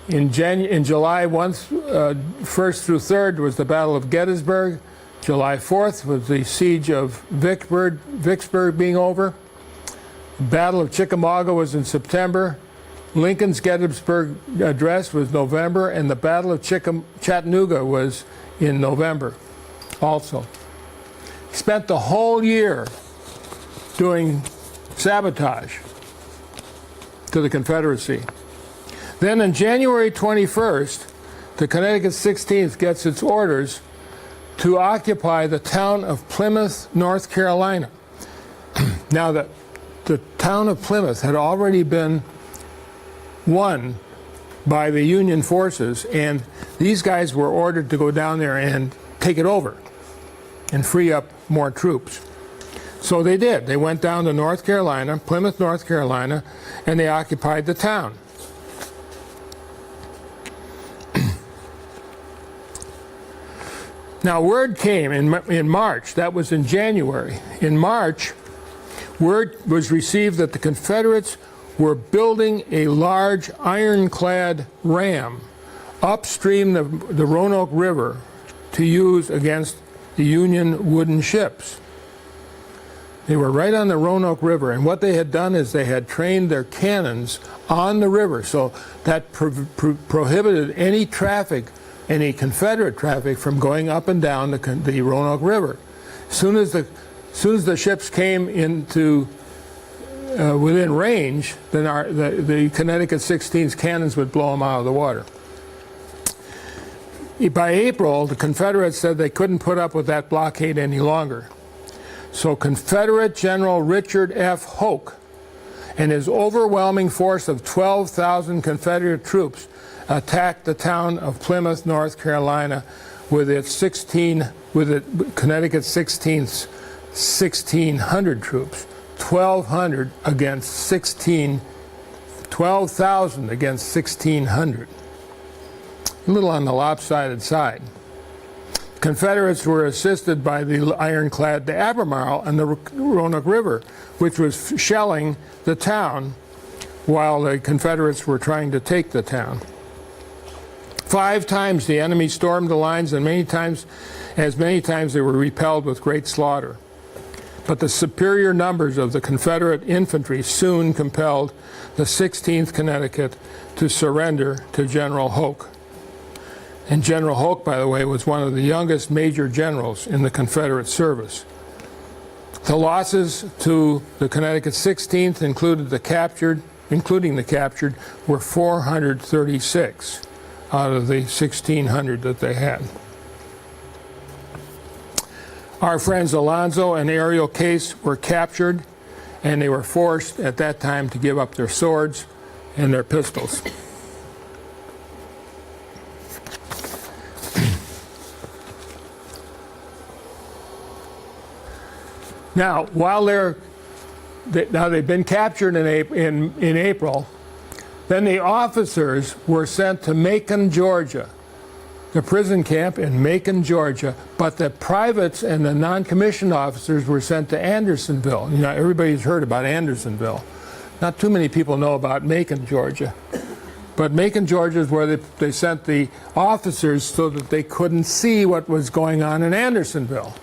In July 1st through 3rd was the Battle of Gettysburg. July 4th was the siege of Vicksburg being over. The Battle of Chickamauga was in September. Lincoln's Gettysburg address was November, and the Battle of Chattanooga was in November also. He spent the whole year doing sabotage to the Confederacy. Then on January 21st, the Connecticut 16th gets its orders to occupy the town of Plymouth, North Carolina. Now, the town of Plymouth had already been won by the Union forces, and these guys were ordered to go down there and take it over and free up more troops. So they did. They went down to North Carolina, Plymouth, North Carolina, and they occupied the town. Now, word came in March, that was in January. In March, word was received that the Confederates were building a large ironclad ram upstream the Roanoke River to use against the Union wooden ships. They were right on the Roanoke River, and what they had done is they had trained their cannons on the river, so that prohibited any traffic, any Confederate traffic, from going up and down the Roanoke River. As soon as the ships came into within range, then the Connecticut 16's cannons would blow them out of the water. By April, the Confederates said they couldn't put up with that blockade any longer. So Confederate General Richard F. Hoke and his overwhelming force of 12,000 Confederate troops attacked the town of Plymouth, North Carolina, with Connecticut 16's 1,600 troops, 1,200 against 12,000 against 1,600. A little on the lopsided side. Confederates were assisted by the ironclad the Albemarle and the Roanoke River, which was shelling the town while the Confederates were trying to take the town. 5 times the enemy stormed the lines, and many times they were repelled with great slaughter. But the superior numbers of the Confederate infantry soon compelled the 16th Connecticut to surrender to General Hoke. And General Hoke, by the way, was one of the youngest major generals in the Confederate service. The losses to the Connecticut 16th, including the captured, were 436 out of the 1,600 that they had. Our friends Alonzo and Ariel Case were captured, and they were forced at that time to give up their swords and their pistols. Now, while they've been captured in April, then the officers were sent to Macon, Georgia, the prison camp in Macon, Georgia, but the privates and the non-commissioned officers were sent to Andersonville. You know, everybody's heard about Andersonville. Not too many people know about Macon, Georgia. But Macon, Georgia is where they sent the officers so that they couldn't see what was going on in Andersonville.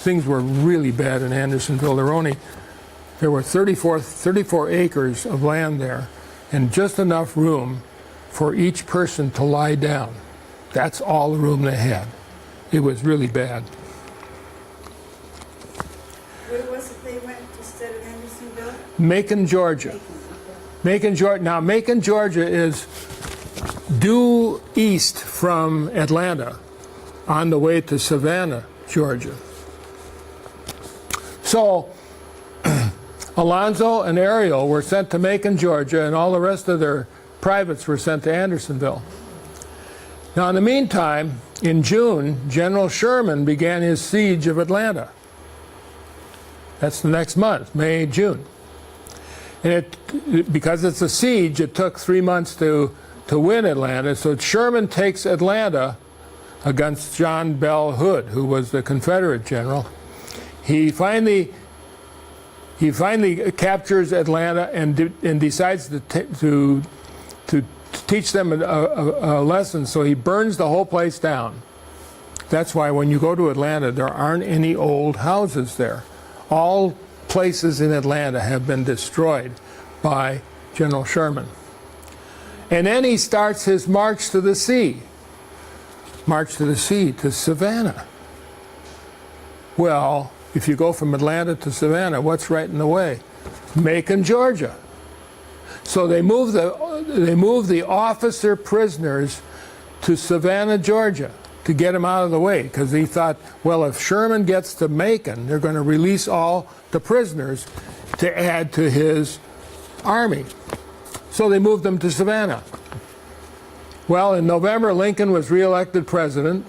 Things were really bad in Andersonville. There were 34 acres of land there, and just enough room for each person to lie down. That's all the room they had. It was really bad. Where was it they went instead of Andersonville? Macon, Georgia. Macon, Georgia. Now, Macon, Georgia is due east from Atlanta on the way to Savannah, Georgia. So, Alonzo and Ariel were sent to Macon, Georgia, and all the rest of their privates were sent to Andersonville. Now, in the meantime, in June, General Sherman began his siege of Atlanta. That's the next month, May, June. And because it's a siege, it took 3 months to win Atlanta. So Sherman takes Atlanta against John Bell Hood, who was the Confederate general. He finally captures Atlanta and decides to teach them a lesson. So he burns the whole place down. That's why when you go to Atlanta, there aren't any old houses there. All places in Atlanta have been destroyed by General Sherman. And then he starts his march to the sea. March to the sea, to Savannah. Well, if you go from Atlanta to Savannah, what's right in the way? Macon, Georgia. So they moved the officer prisoners to Savannah, Georgia, to get them out of the way, because he thought, well, if Sherman gets to Macon, they're going to release all the prisoners to add to his army. So they moved them to Savannah. Well, in November, Lincoln was reelected president.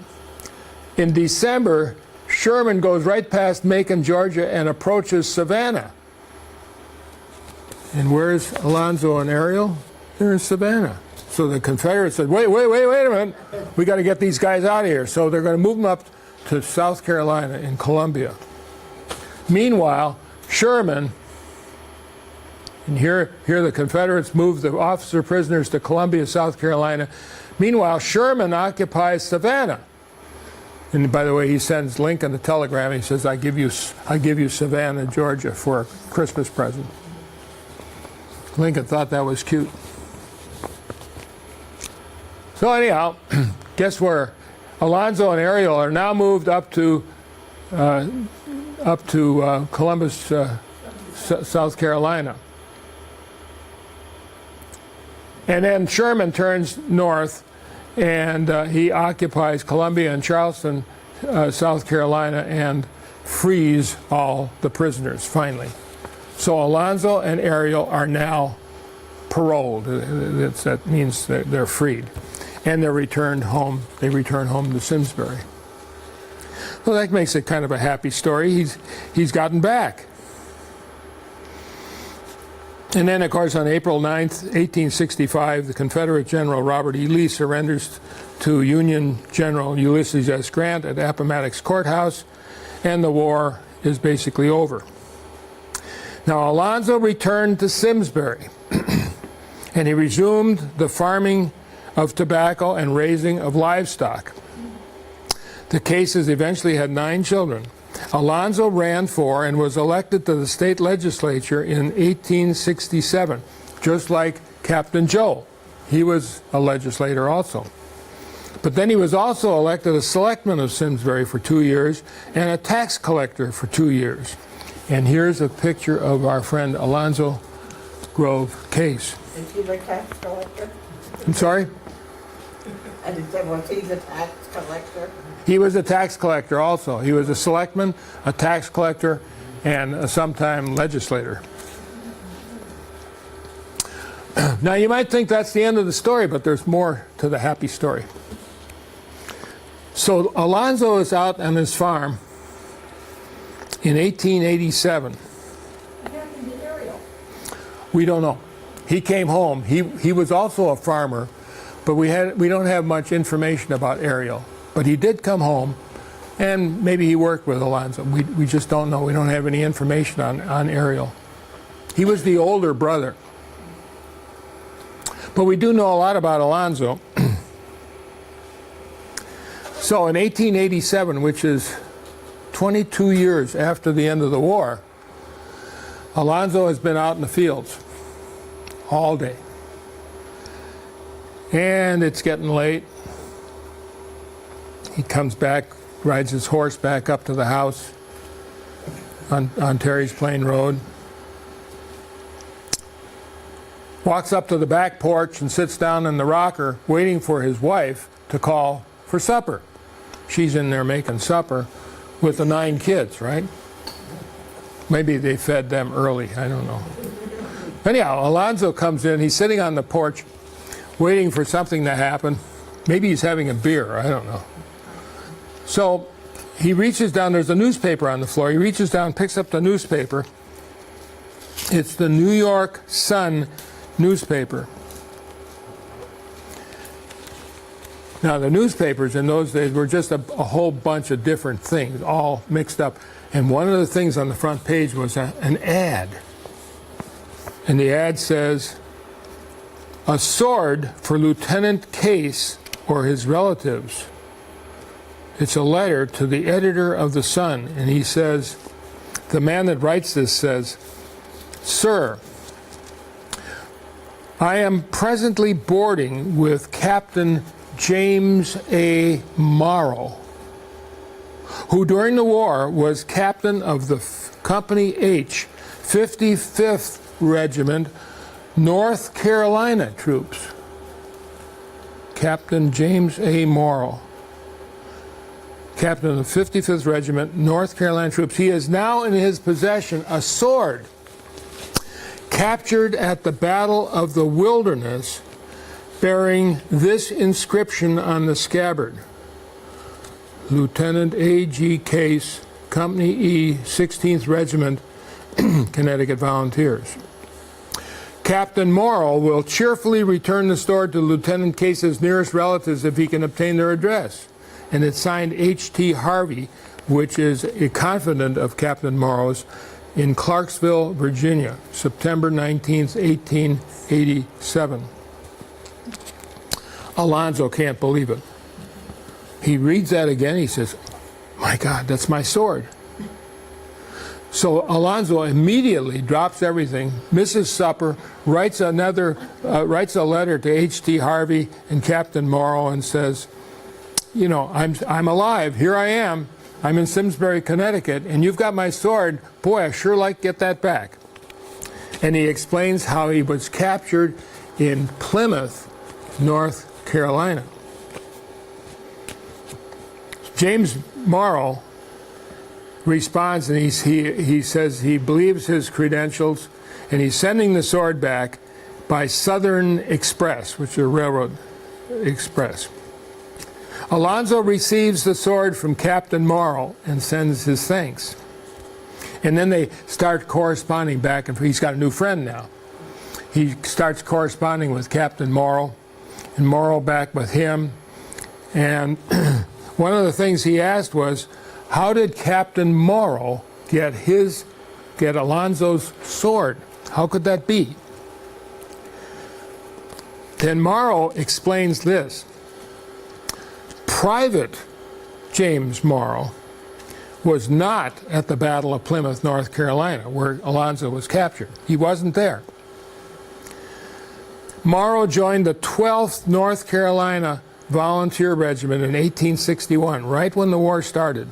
In December, Sherman goes right past Macon, Georgia, and approaches Savannah. And where's Alonzo and Ariel? They're in Savannah. So the Confederates said, wait a minute. We got to get these guys out of here. So they're going to move them up to South Carolina in Columbia. Meanwhile, Sherman, and here the Confederates moved the officer prisoners to Columbia, South Carolina. Meanwhile, Sherman occupies Savannah. And by the way, he sends Lincoln a telegram. He says, I give you Savannah, Georgia for a Christmas present. Lincoln thought that was cute. So anyhow, guess where Alonzo and Ariel are now moved up to Columbus, South Carolina. And then Sherman turns north, and he occupies Columbia and Charleston, South Carolina, and frees all the prisoners, finally. So Alonzo and Ariel are now paroled. That means that they're freed. And they're returned home. They return home to Simsbury. Well, that makes it kind of a happy story. He's gotten back. And then, of course, on April 9th, 1865, the Confederate General Robert E. Lee surrenders to Union General Ulysses S. Grant at Appomattox Courthouse, and the war is basically over. Now, Alonzo returned to Simsbury, and he resumed the farming of tobacco and raising of livestock. The cases eventually had 9 children. Alonzo ran for and was elected to the state legislature in 1867, just like Captain Joe. He was a legislator also. But then he was also elected a selectman of Simsbury for 2 years and a tax collector for 2 years. And here's a picture of our friend Alonzo Grove Case. Is he the tax collector? I'm sorry? And was he the tax collector? He was a tax collector also. He was a selectman, a tax collector, and a sometime legislator. Now you might think that's the end of the story, but there's more to the happy story. So Alonzo is out on his farm in 1887. What happened to Ariel? We don't know. He came home. He was also a farmer, but we don't have much information about Ariel. But he did come home, and maybe he worked with Alonzo. We just don't know. We don't have any information on Ariel. He was the older brother. But we do know a lot about Alonzo. So in 1887, which is 22 years after the end of the war, Alonzo has been out in the fields all day. And it's getting late. He comes back, rides his horse back up to the house on Terry's Plain Road. Walks up to the back porch and sits down in the rocker waiting for his wife to call for supper. She's in there making supper with the 9 kids, right? Maybe they fed them early, I don't know. Anyhow, Alonzo comes in, he's sitting on the porch waiting for something to happen. Maybe he's having a beer, I don't know. So he reaches down, there's a newspaper on the floor. He reaches down, picks up the newspaper. It's the New York Sun newspaper. Now the newspapers in those days were just a whole bunch of different things, all mixed up. And one of the things on the front page was an ad. And the ad says, "A sword for Lieutenant Case or his relatives." It's a letter to the editor of the Sun, and he says, the man that writes this says, "Sir, I am presently boarding with Captain James A. Morrow, who during the war was captain of the Company H, 55th Regiment, North Carolina troops." Captain James A. Morrow, captain of the 55th Regiment, North Carolina troops. He is now in his possession a sword captured at the Battle of the Wilderness, bearing this inscription on the scabbard: Lieutenant A.G. Case, Company E, 16th Regiment, Connecticut Volunteers. Captain Morrow will cheerfully return the sword to Lieutenant Case's nearest relatives if he can obtain their address. And it's signed H.T. Harvey, which is a confidant of Captain Morrow's, in Clarksville, Virginia, September 19th, 1887. Alonzo can't believe it. He reads that again. He says, my God, that's my sword. So Alonzo immediately drops everything, misses supper, writes a letter to H.T. Harvey and Captain Morrow and says, you know, I'm alive. Here I am. I'm in Simsbury, Connecticut, and you've got my sword. Boy, I sure like to get that back. And he explains how he was captured in Plymouth, North Carolina. James Morrow responds, and he says he believes his credentials, and he's sending the sword back by Southern Express, which is a railroad express. Alonzo receives the sword from Captain Morrow and sends his thanks. And then they start corresponding back and forth. He's got a new friend now. He starts corresponding with Captain Morrow, and Morrow back with him. And one of the things he asked was, how did Captain Morrow get Alonzo's sword? How could that be? Then Morrow explains this. Private James Morrow was not at the Battle of Plymouth, North Carolina, where Alonzo was captured. He wasn't there. Morrow joined the 12th North Carolina Volunteer Regiment in 1861, right when the war started,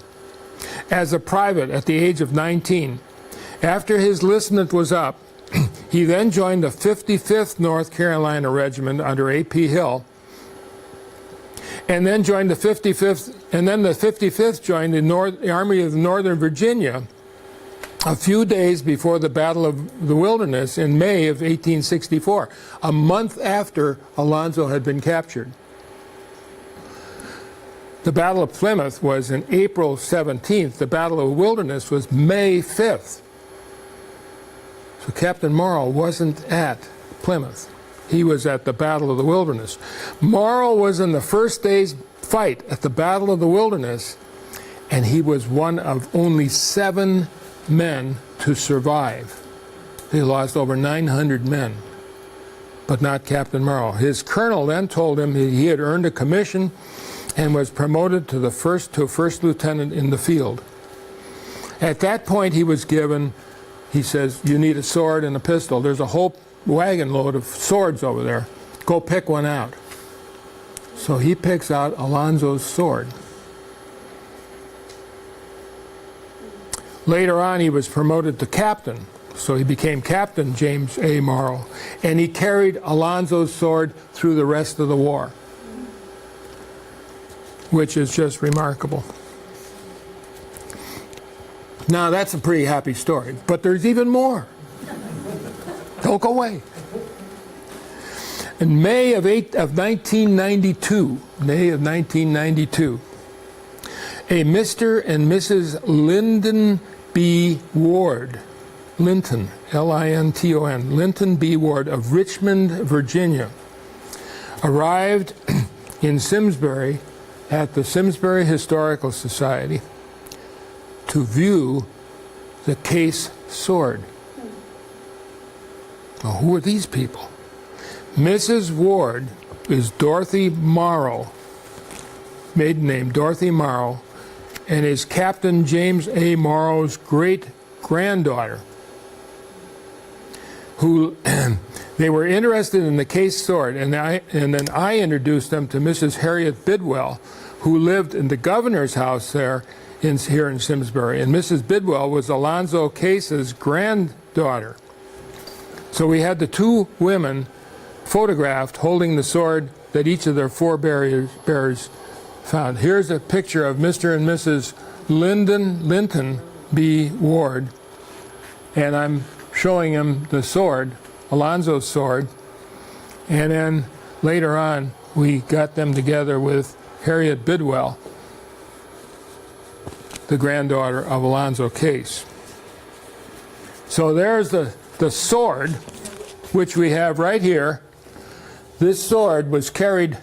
as a private at the age of 19. After his enlistment was up, he then joined the 55th North Carolina Regiment under A.P. Hill, and then joined the 55th, and then the 55th joined the Army of Northern Virginia a few days before the Battle of the Wilderness in May of 1864, a month after Alonzo had been captured. The Battle of Plymouth was in April 17th. The Battle of the Wilderness was May 5th. So Captain Morrow wasn't at Plymouth. He was at the Battle of the Wilderness. Morrow was in the first day's fight at the Battle of the Wilderness, and he was one of only 7 men to survive. They lost over 900 men, but not Captain Morrow. His colonel then told him he had earned a commission and was promoted to first lieutenant in the field. At that point, he was given, he says, you need a sword and a pistol. There's a whole wagon load of swords over there. Go pick one out. So he picks out Alonzo's sword. Later on, he was promoted to captain. So he became Captain James A. Morrow. And he carried Alonzo's sword through the rest of the war, which is just remarkable. Now, that's a pretty happy story, but there's even more. Don't go away. In May of 1992, a Mr. and Mrs. Lyndon B. Ward, Linton, L-I-N-T-O-N, Linton B. Ward of Richmond, Virginia, arrived in Simsbury at the Simsbury Historical Society to view the case sword. Now, who are these people? Mrs. Ward is Dorothy Morrow, maiden name Dorothy Morrow, and is Captain James A. Morrow's great-granddaughter, who they were interested in the case sword, and then I introduced them to Mrs. Harriet Bidwell, who lived in the governor's house there here in Simsbury, and Mrs. Bidwell was Alonzo Case's granddaughter. So we had the 2 women photographed holding the sword that each of their forebears found. Here's a picture of Mr. and Mrs. Linton B. Ward, and I'm showing him the sword, Alonzo's sword, and then later on we got them together with Harriet Bidwell, the granddaughter of Alonzo Case. So there's the sword, which we have right here. This sword was carried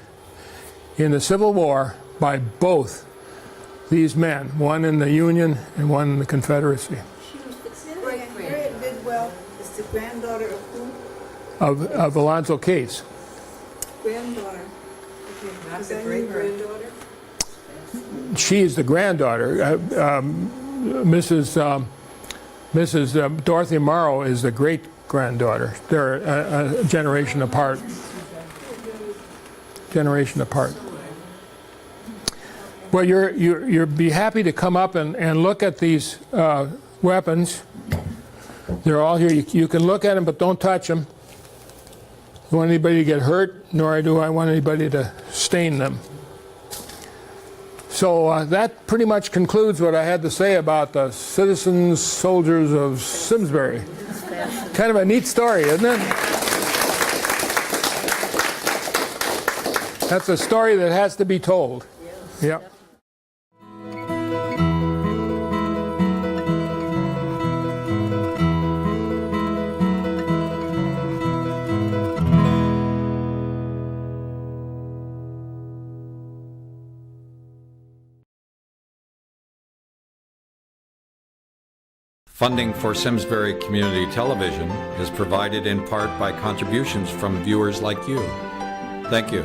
in the Civil War by both these men, one in the Union and one in the Confederacy. Harriet Bidwell is the granddaughter of who? Of Alonzo Case. Granddaughter. Not Is the that great your granddaughter? she is the granddaughter. Mrs. Dorothy Morrow is the great-granddaughter. They're a generation apart. Well, you'd be happy to come up and look at these weapons. They're all here. You can look at them, but don't touch them. I don't want anybody to get hurt, nor do I want anybody to stain them. So that pretty much concludes what I had to say about the citizens, soldiers of Simsbury. Kind of a neat story, isn't it? That's a story that has to be told. Yep. Funding for Simsbury Community Television is provided in part by contributions from viewers like you. Thank you.